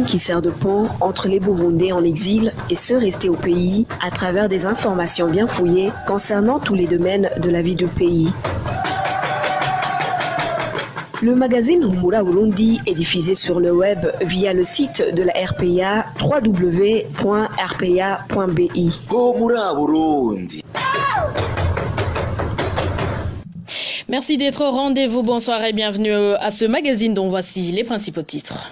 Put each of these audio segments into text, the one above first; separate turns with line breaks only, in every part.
qui sert de pont entre les Burundais en exil et ceux restés au pays à travers des informations bien fouillées concernant tous les domaines de la vie du pays. Le magazine Humura Burundi est diffusé sur le web via le site de la RPA www.rpa.bi.
Humura Burundi.
Merci d'être au rendez-vous. Bonsoir et bienvenue à ce magazine dont voici les principaux titres.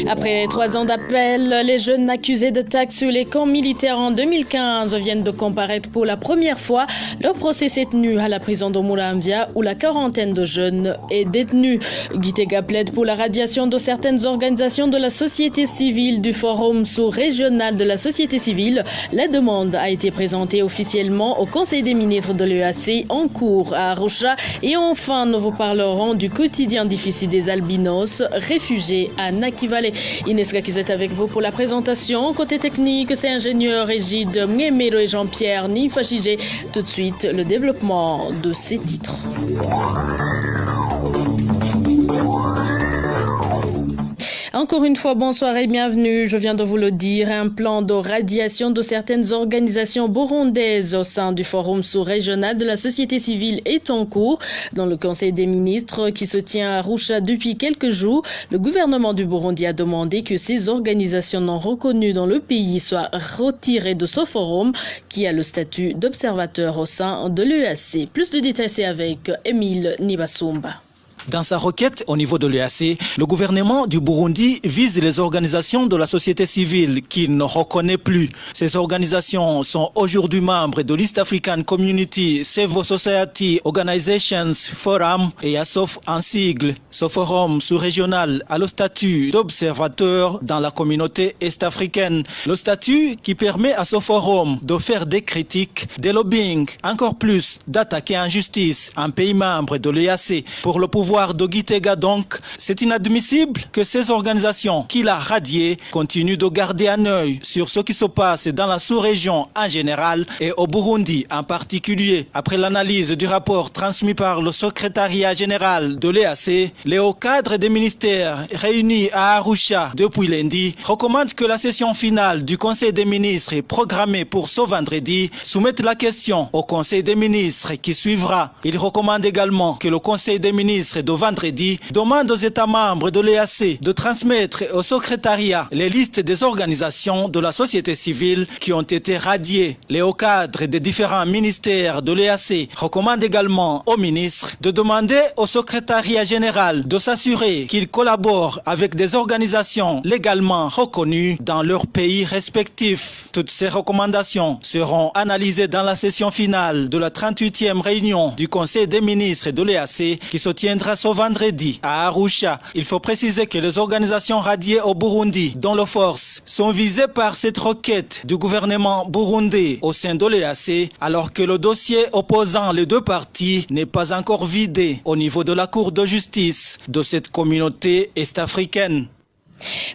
Après 3 ans d'appel, les jeunes accusés d'attaque sur les camps militaires en 2015 viennent de comparaître pour la première fois. Leur procès s'est tenu à la prison de Muramvya où la quarantaine de jeunes est détenue. Gitega plaide pour la radiation de certaines organisations de la société civile du Forum sous-régional de la société civile. La demande a été présentée officiellement au Conseil des ministres de l'EAC en cours à Arusha. Et enfin, nous vous parlerons du quotidien difficile des albinos réfugiés à Nakivale. Inès Gakis est avec vous pour la présentation. Côté technique, c'est ingénieur Égide Mgemero et Jean-Pierre Nifachigé. Tout de suite, le développement de ces titres. Encore une fois, bonsoir et bienvenue. Je viens de vous le dire, un plan de radiation de certaines organisations burundaises au sein du Forum sous-régional de la société civile est en cours. Dans le Conseil des ministres qui se tient à Arusha depuis quelques jours, le gouvernement du Burundi a demandé que ces organisations non reconnues dans le pays soient retirées de ce forum qui a le statut d'observateur au sein de l'EAC. Plus de détails, c'est avec Émile Nibasumba.
Dans sa requête au niveau de l'EAC, le gouvernement du Burundi vise les organisations de la société civile qu'il ne reconnaît plus. Ces organisations sont aujourd'hui membres de l'East African Community Civil Society Organizations Forum et ASOF en sigle. Ce forum sous-régional a le statut d'observateur dans la communauté est-africaine. Le statut qui permet à ce forum de faire des critiques, des lobbying, encore plus d'attaquer en justice un pays membre de l'EAC pour le pouvoir de Gitega. Donc, c'est inadmissible que ces organisations qu'il a radiées continuent de garder un œil sur ce qui se passe dans la sous-région en général et au Burundi en particulier. Après l'analyse du rapport transmis par le secrétariat général de l'EAC, les hauts cadres des ministères réunis à Arusha depuis lundi recommandent que la session finale du Conseil des ministres programmée pour ce vendredi soumette la question au Conseil des ministres qui suivra. Il recommande également que le Conseil des ministres de vendredi demande aux États membres de l'EAC de transmettre au secrétariat les listes des organisations de la société civile qui ont été radiées. Les hauts cadres des différents ministères de l'EAC recommandent également aux ministres de demander au secrétariat général de s'assurer qu'ils collaborent avec des organisations légalement reconnues dans leurs pays respectifs. Toutes ces recommandations seront analysées dans la session finale de la 38e réunion du Conseil des ministres de l'EAC qui se tiendra ce vendredi à Arusha. Il faut préciser que les organisations radiées au Burundi, dont les forces, sont visées par cette requête du gouvernement burundais au sein de l'EAC, alors que le dossier opposant les deux parties n'est pas encore vidé au niveau de la Cour de justice de cette communauté est-africaine.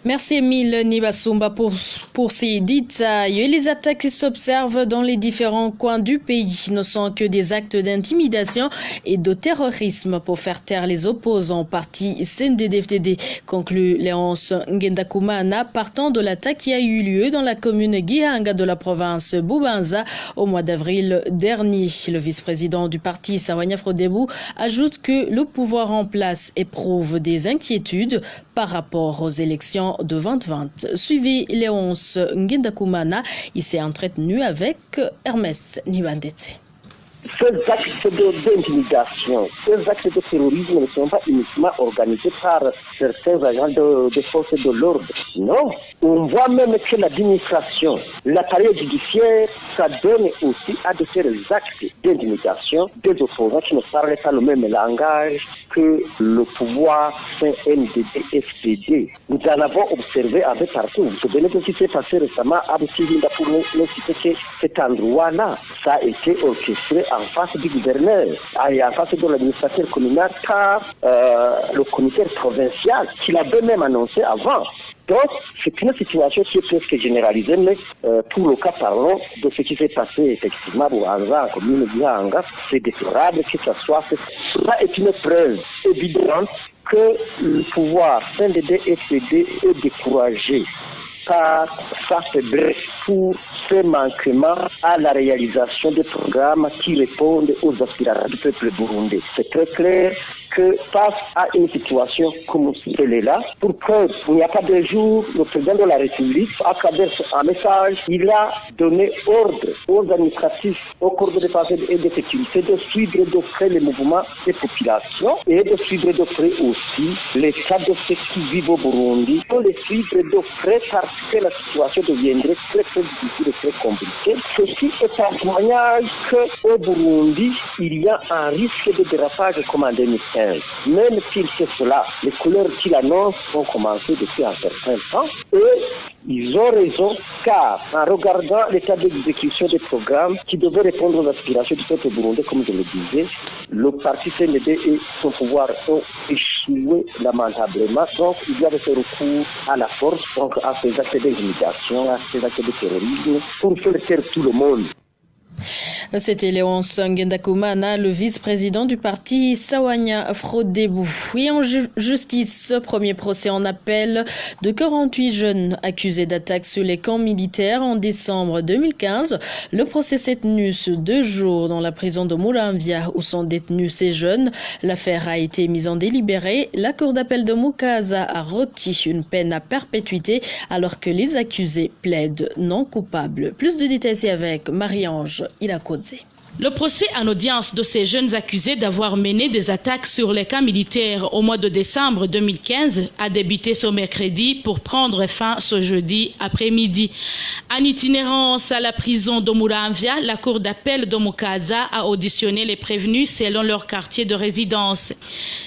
Merci Émile Nibasumba pour ces détails. Les attaques qui s'observent dans les différents coins du pays ne sont que des actes d'intimidation et de terrorisme pour faire taire les opposants parti CNDD-FDD, conclut Léonce Ngendakumana, partant de l'attaque qui a eu lieu dans la commune Gihanga de la province Bubanza au mois d'avril dernier. Le vice-président du parti Sawanya Frodebu ajoute que le pouvoir en place éprouve des inquiétudes par rapport aux élections de 2020. Suivi Léonce Ngendakumana, il s'est entretenu avec Hermès Nibandetse.
Ces actes d'intimidation, ces actes de terrorisme ne sont pas uniquement organisés par certains agents de forces de l'ordre. Non, on voit même que l'administration, l'appareil judiciaire, ça donne aussi à de tels actes d'intimidation des opposants qui ne parlent pas le même langage que le pouvoir CNDD-FDD. Nous en avons observé un peu partout. Vous vous souvenez de ce qui s'est passé récemment à Boussivinda pour nous citer que cet endroit-là, ça a été orchestré en face du gouverneur et en face de l'administrateur communal par le comité provincial qui l'avait même annoncé avant. Donc, c'est une situation qui est presque généralisée, mais pour le cas, parlons de ce qui s'est passé effectivement en commune de Gihanga. C'est déplorable que ça soit. Cela est une preuve évidente que le pouvoir CNDD-FDD est découragé par sa faiblesse pour ce manquement à la réalisation des programmes qui répondent aux aspirations du peuple burundais. C'est très clair que face à une situation comme celle-là, pour qu'il n'y a pas de jour, le président de la République, à travers un message, il a donné ordre aux administratifs, aux corps de défense et de sécurité de suivre de près les mouvements des populations et de suivre de près aussi l'état de ceux qui vivent au Burundi, de les suivre de près parce que la situation deviendrait très très difficile et très compliquée. Ceci est un témoignage qu'au Burundi, il y a un risque de dérapage comme en 2015. Même s'il fait cela, les couleurs qu'il annonce ont commencé depuis un certain temps et ils ont raison car en regardant l'état d'exécution des programmes qui devaient répondre aux aspirations du peuple burundais, comme je le disais, le parti CNDD et son pouvoir ont échoué lamentablement. Donc il y avait fait recours à la force, donc à ces actes d'intimidation, à ces actes de terrorisme pour faire taire tout le monde.
C'était Léonce Ngendakumana, le vice-président du parti Sawanya Frodebu. Et en justice, ce premier procès en appel de 48 jeunes accusés d'attaques sur les camps militaires en décembre 2015. Le procès s'est tenu sur 2 jours dans la prison de Muramvya où sont détenus ces jeunes. L'affaire a été mise en délibéré. La cour d'appel de Mukaza a requis une peine à perpétuité alors que les accusés plaident non coupables. Plus de détails ici avec Marie-Ange Ilakodze.
Le procès en audience de ces jeunes accusés d'avoir mené des attaques sur les camps militaires au mois de décembre 2015 a débuté ce mercredi pour prendre fin ce jeudi après-midi. En itinérance à la prison de Muramvya, la cour d'appel de Mukaza a auditionné les prévenus selon leur quartier de résidence.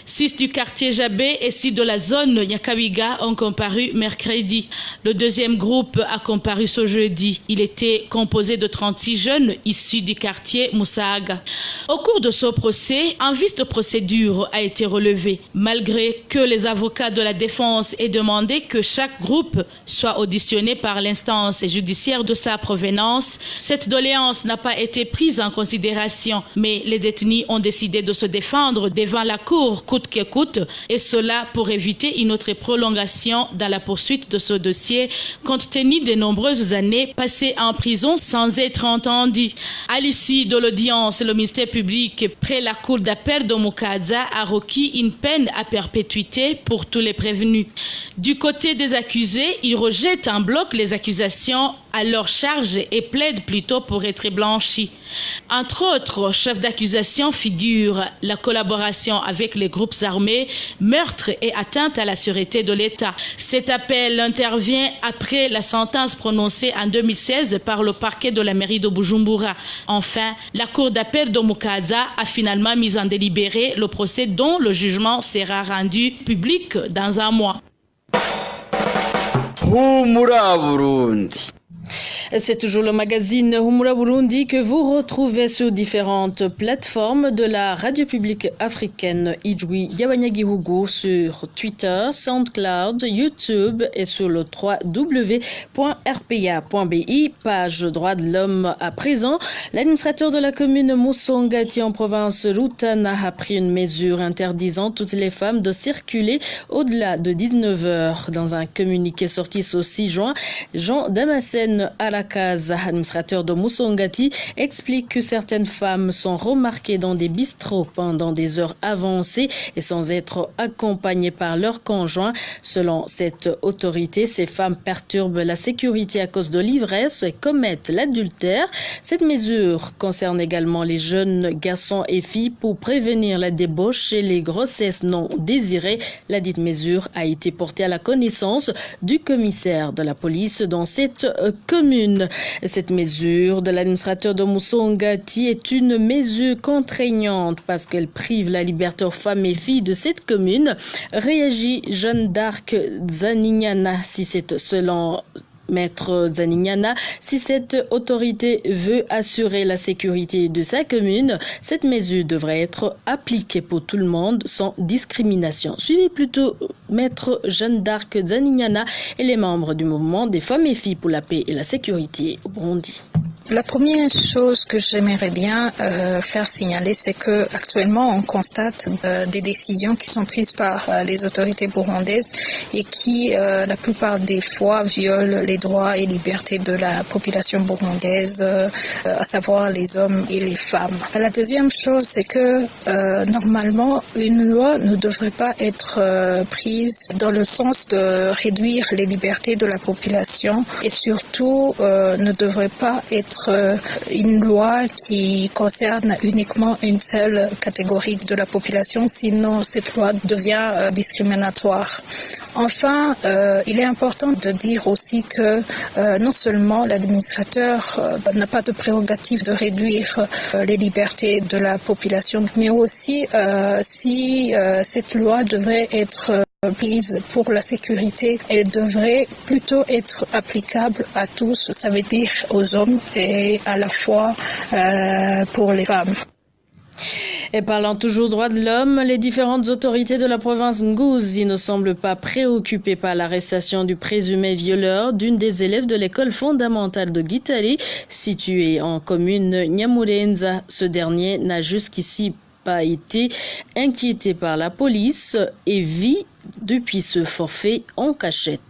6 du quartier Jabé et 6 de la zone Nyakabiga ont comparu mercredi. Le deuxième groupe a comparu ce jeudi. Il était composé de 36 jeunes issus du quartier Musaga. Au cours de ce procès, un vice de procédure a été relevé. Malgré que les avocats de la défense aient demandé que chaque groupe soit auditionné par l'instance judiciaire de sa provenance, cette doléance n'a pas été prise en considération. Mais les détenus ont décidé de se défendre devant la cour coûte que coûte, et cela pour éviter une autre prolongation dans la poursuite de ce dossier, compte tenu des nombreuses années passées en prison sans être entendus. À l'issue de l'audience, le ministère public près la cour d'appel de Mukaza a requis une peine à perpétuité pour tous les prévenus. Du côté des accusés, ils rejettent en bloc les accusations à leur charge et plaident plutôt pour être blanchis. Entre autres chefs d'accusation figurent la collaboration avec les groupes armés, meurtre et atteinte à la sûreté de l'État. Cet appel intervient après la sentence prononcée en 2016 par le parquet de la mairie de Bujumbura. Enfin, la cour d'appel de Mukaza a finalement mis en délibéré le procès dont le jugement sera rendu public dans un mois.
Humura Burundi.
C'est toujours le magazine Humura Burundi que vous retrouvez sur différentes plateformes de la radio publique africaine Ijwi Yabanyagihugu sur Twitter, SoundCloud, YouTube et sur le www.rpa.bi, page droits de l'homme à présent. L'administrateur de la commune Musongati en province Rutana a pris une mesure interdisant toutes les femmes de circuler au-delà de 19h. Dans un communiqué sorti ce 6 juin, Jean Damascène Alakaza, administrateur de Musongati, explique que certaines femmes sont remarquées dans des bistrots pendant des heures avancées et sans être accompagnées par leurs conjoints. Selon cette autorité, ces femmes perturbent la sécurité à cause de l'ivresse et commettent l'adultère. Cette mesure concerne également les jeunes garçons et filles pour prévenir la débauche et les grossesses non désirées. La dite mesure a été portée à la connaissance du commissaire de la police dans cette commune. Cette mesure de l'administrateur de Musongati est une mesure contraignante parce qu'elle prive la liberté aux femmes et filles de cette commune. Réagit Jeanne d'Arc Zanignana, si c'est selon Maître Zanignana, si cette autorité veut assurer la sécurité de sa commune, cette mesure devrait être appliquée pour tout le monde sans discrimination. Suivez plutôt Maître Jeanne d'Arc Zanignana et les membres du mouvement des femmes et filles pour la paix et la sécurité au Burundi.
La première chose que j'aimerais bien faire signaler, c'est que actuellement on constate des décisions qui sont prises par les autorités burundaises et qui, la plupart des fois, violent les droits et libertés de la population burundaise, à savoir les hommes et les femmes. La deuxième chose, c'est que normalement, une loi ne devrait pas être prise dans le sens de réduire les libertés de la population et surtout ne devrait pas être une loi qui concerne uniquement une seule catégorie de la population, sinon cette loi devient discriminatoire. Enfin, il est important de dire aussi que non seulement l'administrateur n'a pas de prérogative de réduire les libertés de la population, mais aussi si cette loi devrait être prise pour la sécurité, elle devrait plutôt être applicable à tous, ça veut dire aux hommes et à la fois pour les femmes.
Et parlant toujours droits de l'homme, les différentes autorités de la province Ngozi ne semblent pas préoccupées par l'arrestation du présumé violeur d'une des élèves de l'école fondamentale de Gitali, située en commune Nyamurenza. Ce dernier n'a jusqu'ici pas été inquiété par la police et vit depuis ce forfait en cachette.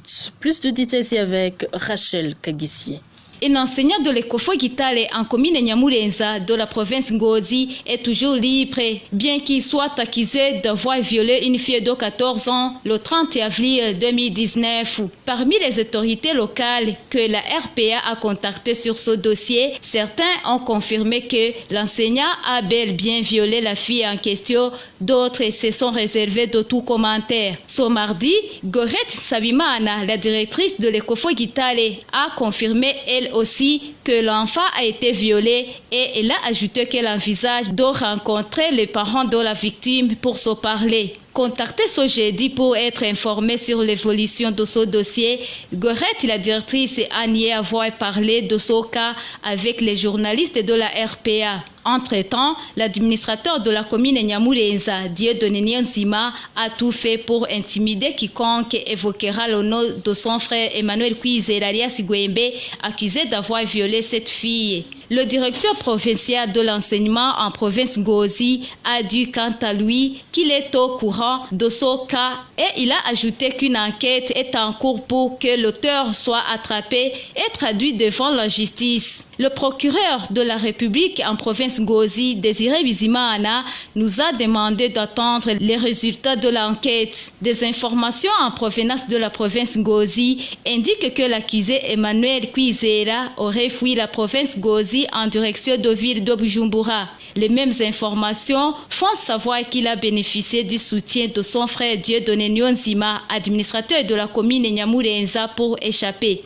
Plus de détails ici avec Rachel Kagissier.
Un enseignant de l'école Gitale en commune Nyamurenza de la province Ngozi est toujours libre, bien qu'il soit accusé d'avoir violé une fille de 14 ans le 30 avril 2019. Parmi les autorités locales que la RPA a contactées sur ce dossier, certains ont confirmé que l'enseignant a bel bien violé la fille en question, d'autres se sont réservés de tout commentaire. Ce mardi, Gorette Sabimana, la directrice de l'école Gitale, a confirmé elle aussi que l'enfant a été violé et elle a ajouté qu'elle envisage de rencontrer les parents de la victime pour se parler. Contacté ce jeudi pour être informé sur l'évolution de ce dossier, Gorette, la directrice, a nié avoir parlé de ce cas avec les journalistes de la RPA. Entre-temps, l'administrateur de la commune Nyamurenza, Dieudonné Niyonzima, a tout fait pour intimider quiconque évoquera le nom de son frère Emmanuel Kwizera Sigwembe, accusé d'avoir violé cette fille. Le directeur provincial de l'enseignement en province Ngozi a dit quant à lui qu'il est au courant de ce cas et il a ajouté qu'une enquête est en cours pour que l'auteur soit attrapé et traduit devant la justice. Le procureur de la République en province Ngozi, Désiré Bizimana, nous a demandé d'attendre les résultats de l'enquête. Des informations en provenance de la province Ngozi indiquent que l'accusé Emmanuel Kwizera aurait fui la province Ngozi en direction de ville de Bujumbura. Les mêmes informations font savoir qu'il a bénéficié du soutien de son frère Dieudonné Niyonzima, administrateur de la commune Nyamurenza, pour échapper.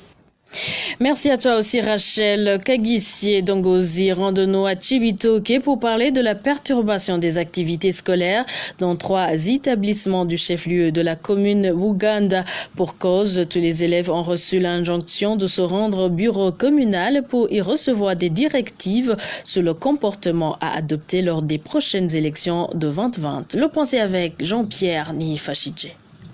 Merci à toi aussi Rachel Kagissier d'Ngozi. Rendons-nous à Cibitoke pour parler de la perturbation des activités scolaires dans 3 établissements du chef-lieu de la commune Buganda. Pour cause, tous les élèves ont reçu l'injonction de se rendre au bureau communal pour y recevoir des directives sur le comportement à adopter lors des prochaines élections de 2020. Le point avec Jean-Pierre Nifachidje.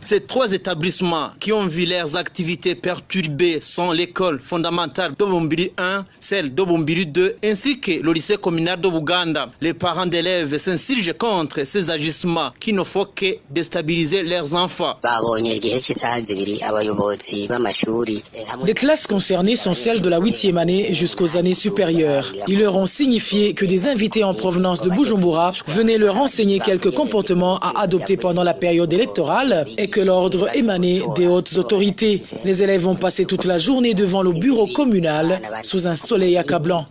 Ces 3 établissements qui ont vu leurs activités perturbées sont l'école fondamentale d'Obumbiri 1, celle d'Obumbiri 2, ainsi que le lycée communal de Buganda. Les parents d'élèves s'insurgent contre ces agissements qui ne font que déstabiliser leurs enfants.
Les classes concernées sont celles de la 8e année jusqu'aux années supérieures. Ils leur ont signifié que des invités en provenance de Bujumbura venaient leur enseigner quelques comportements à adopter pendant la période électorale et que l'ordre émanait des hautes autorités. Les élèves ont passé toute la journée devant le bureau communal sous un soleil accablant.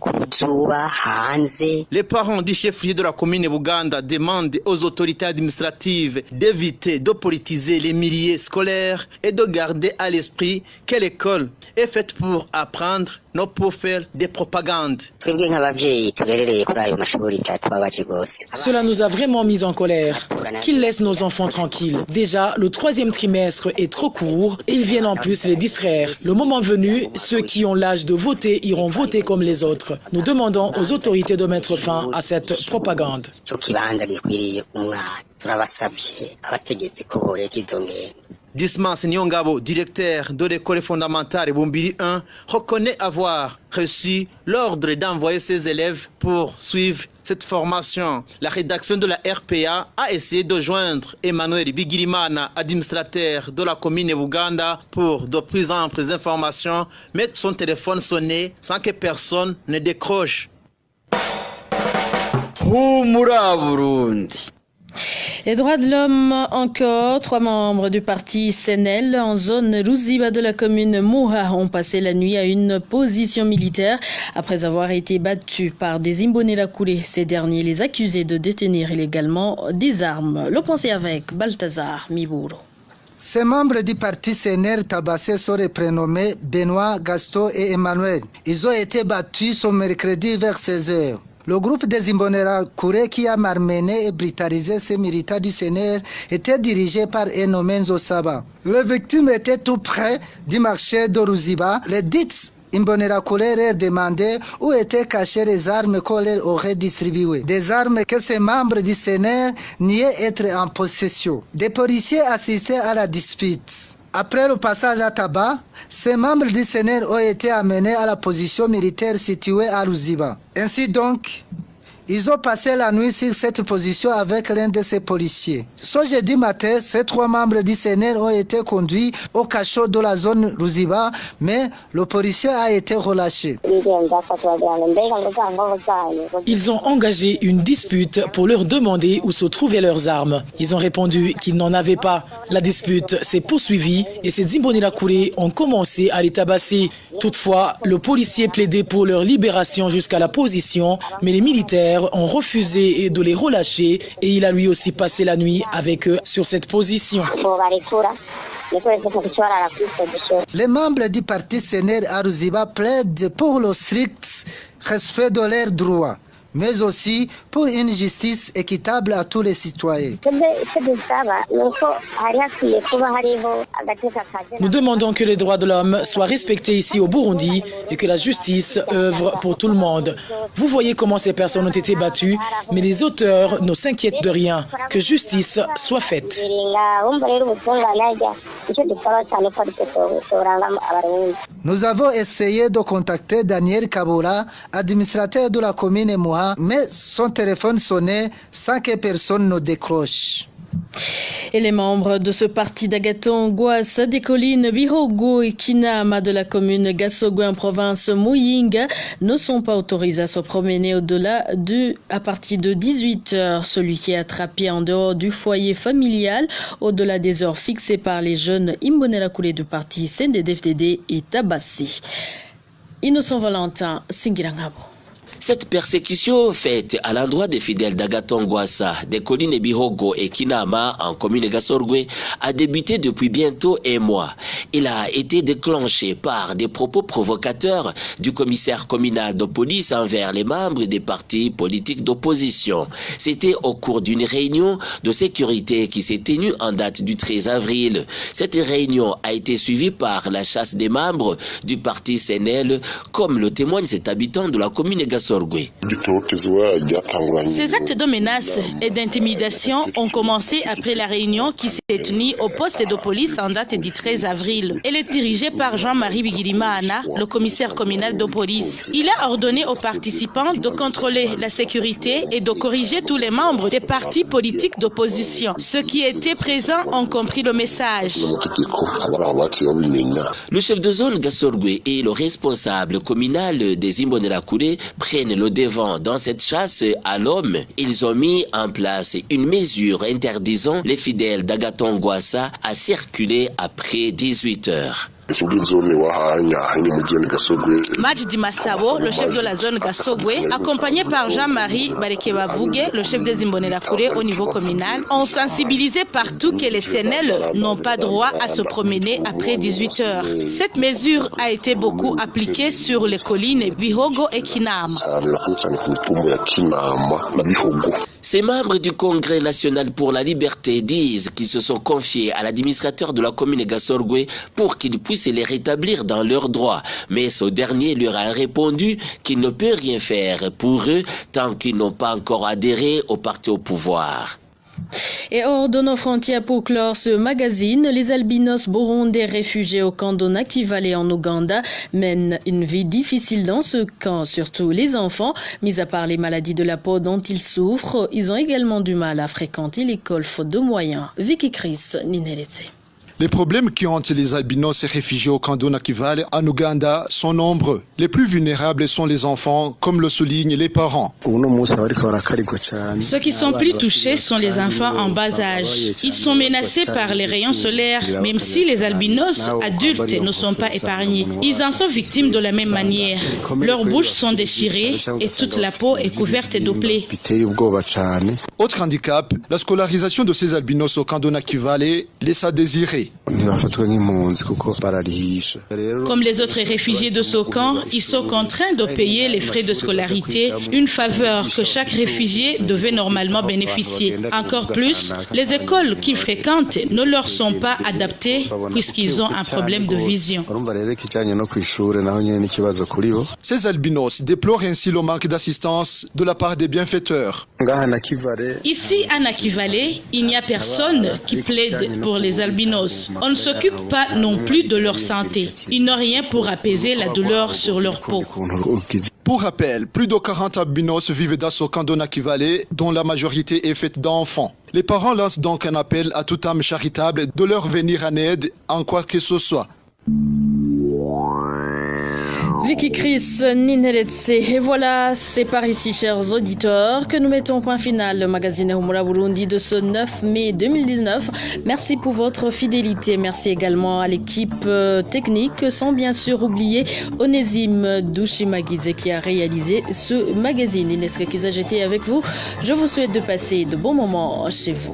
Les parents du chef-lieu de la commune Buganda demandent aux autorités administratives d'éviter de politiser les milieux scolaires et de garder à l'esprit que l'école est faite pour apprendre, non pour faire des propagandes.
Cela nous a vraiment mis en colère. Qu'ils laissent nos enfants tranquilles. Déjà, le 3e trimestre est trop court et ils viennent en plus les distraire. Le moment venu, ceux qui ont l'âge de voter iront voter comme les autres. Nous demandons aux autorités de mettre fin à cette propagande.
Dismas Nyongabo, directeur de l'école fondamentale Bombiri 1, reconnaît avoir reçu l'ordre d'envoyer ses élèves pour suivre cette formation. La rédaction de la RPA a essayé de joindre Emmanuel Bigirimana, administrateur de la commune Buganda, pour de plus amples informations, mais son téléphone sonnait sans que personne ne décroche.
Humura Burundi.
Les droits de l'homme encore. 3 membres du parti Senel en zone Ruziba de la commune Moha ont passé la nuit à une position militaire après avoir été battus par des Imbonerakure. Ces derniers les accusaient de détenir illégalement des armes. Le pensez avec Balthazar Miburo.
Ces membres du parti Senel tabassés sont prénommés Benoît, Gaston et Emmanuel. Ils ont été battus ce mercredi vers 16h. Le groupe des Imbonerakure qui a malmené et brutalisé ces militants du Senel était dirigé par Enomenzo Saba. Les victimes étaient tout près du marché de Ruziba. Les dites Imbonerakure leur demandaient où étaient cachées les armes qu'on leur aurait distribuées. Des armes que ces membres du Senel niaient être en possession. Des policiers assistaient à la dispute. Après le passage à tabac, ces membres du Senel ont été amenés à la position militaire située à Ruziba. Ainsi donc, ils ont passé la nuit sur cette position avec l'un de ces policiers. Ce jeudi matin, ces 3 membres du Senel ont été conduits au cachot de la zone Ruziba, mais le policier a été relâché.
Ils ont engagé une dispute pour leur demander où se trouvaient leurs armes. Ils ont répondu qu'ils n'en avaient pas. La dispute s'est poursuivie et ces Imbonerakure ont commencé à les tabasser. Toutefois, le policier plaidait pour leur libération jusqu'à la position, mais les militaires ont refusé de les relâcher et il a lui aussi passé la nuit avec eux sur cette position.
Les membres du parti Senel à Ruziba plaident pour le strict respect de leurs droits, mais aussi pour une justice équitable à tous les citoyens.
Nous demandons que les droits de l'homme soient respectés ici au Burundi et que la justice œuvre pour tout le monde. Vous voyez comment ces personnes ont été battues, mais les auteurs ne s'inquiètent de rien. Que justice soit faite.
Nous avons essayé de contacter Daniel Kabula, administrateur de la commune Moha, mais son téléphone sonnait sans que personne ne décroche.
Et les membres de ce parti d'Agaton Gwassa des collines Bihogo et Kinama de la commune Gasogwe en province Muyinga ne sont pas autorisés à se promener au-delà à partir de 18h. Celui qui est attrapé en dehors du foyer familial au-delà des heures fixées par les jeunes Imbonerakure du parti CNDD-FDD est tabassé. Innocent Valentin, Singirangabo.
Cette persécution faite à l'endroit des fidèles d'Agaton Gwassa, des collines Bihogo et Kinama en commune Gasorgwe a débuté depuis bientôt 1 mois. Il a été déclenché par des propos provocateurs du commissaire communal de police envers les membres des partis politiques d'opposition. C'était au cours d'une réunion de sécurité qui s'est tenue en date du 13 avril. Cette réunion a été suivie par la chasse des membres du parti Senel, comme le témoigne cet habitant de la commune Gasorgwe.
Ces actes de menace et d'intimidation ont commencé après la réunion qui s'est tenue au poste de police en date du 13 avril. Elle est dirigée par Jean-Marie Bigirimana, le commissaire communal de police. Il a ordonné aux participants de contrôler la sécurité et de corriger tous les membres des partis politiques d'opposition. Ceux qui étaient présents ont compris le message.
Le chef de zone Gasorgwe et le responsable communal des Imbonerakure prennent le devant dans cette chasse à l'homme. Ils ont mis en place une mesure interdisant les fidèles d'Agaton Gwassa à circuler après 18h.
Majdi Massabo, le chef de la zone Gasogwe, accompagné par Jean-Marie Barekebavuge, le chef des Imbonerakure au niveau communal, ont sensibilisé partout que les Senel n'ont pas droit à se promener après 18h. Cette mesure a été beaucoup appliquée sur les collines Bihogo et Kinama.
Ces membres du Congrès national pour la liberté disent qu'ils se sont confiés à l'administrateur de la commune Gasorgwe pour qu'il puisse les rétablir dans leurs droits. Mais ce dernier leur a répondu qu'il ne peut rien faire pour eux tant qu'ils n'ont pas encore adhéré au parti au pouvoir.
Et hors de nos frontières pour clore ce magazine, les albinos burundais réfugiés au camp de Nakivale en Ouganda mènent une vie difficile dans ce camp, surtout les enfants. Mis à part les maladies de la peau dont ils souffrent, ils ont également du mal à fréquenter l'école faute de moyens. Vicky Chris, Nineletse.
Les problèmes qui hantent les albinos et réfugiés au camp de Nakivale en Ouganda sont nombreux. Les plus vulnérables sont les enfants, comme le soulignent les parents.
Ceux qui sont plus touchés sont les enfants en bas âge. Ils sont menacés par les rayons solaires, même si les albinos adultes ne sont pas épargnés. Ils en sont victimes de la même manière. Leurs bouches sont déchirées et toute la peau est couverte de plaies.
Autre handicap, la scolarisation de ces albinos au camp de Nakivale laisse à désirer.
Comme les autres réfugiés de ce camp, ils sont contraints de payer les frais de scolarité, une faveur que chaque réfugié devait normalement bénéficier. Encore plus, les écoles qu'ils fréquentent ne leur sont pas adaptées puisqu'ils ont un problème de vision.
Ces albinos déplorent ainsi le manque d'assistance de la part des bienfaiteurs.
Ici, à Nakivale, il n'y a personne qui plaide pour les albinos. On ne s'occupe pas non plus de leur santé. Ils n'ont rien pour apaiser la douleur sur leur peau.
Pour rappel, plus de 40 albinos vivent dans ce camp de Nakivale, dont la majorité est faite d'enfants. Les parents lancent donc un appel à toute âme charitable de leur venir en aide en quoi que ce soit.
Vicky Chris, Nineletse. Et voilà, c'est par ici, chers auditeurs, que nous mettons point final au magazine Humura Burundi de ce 9 mai 2019. Merci pour votre fidélité. Merci également à l'équipe technique, sans bien sûr oublier Onésime Douchimaguidze qui a réalisé ce magazine. Inès Kiza, j'étais avec vous. Je vous souhaite de passer de bons moments chez vous.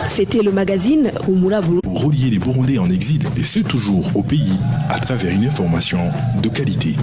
C'était le magazine Humura Burundi.
Relier les Burundais en exil, et ce toujours au pays, à travers une information de qualité.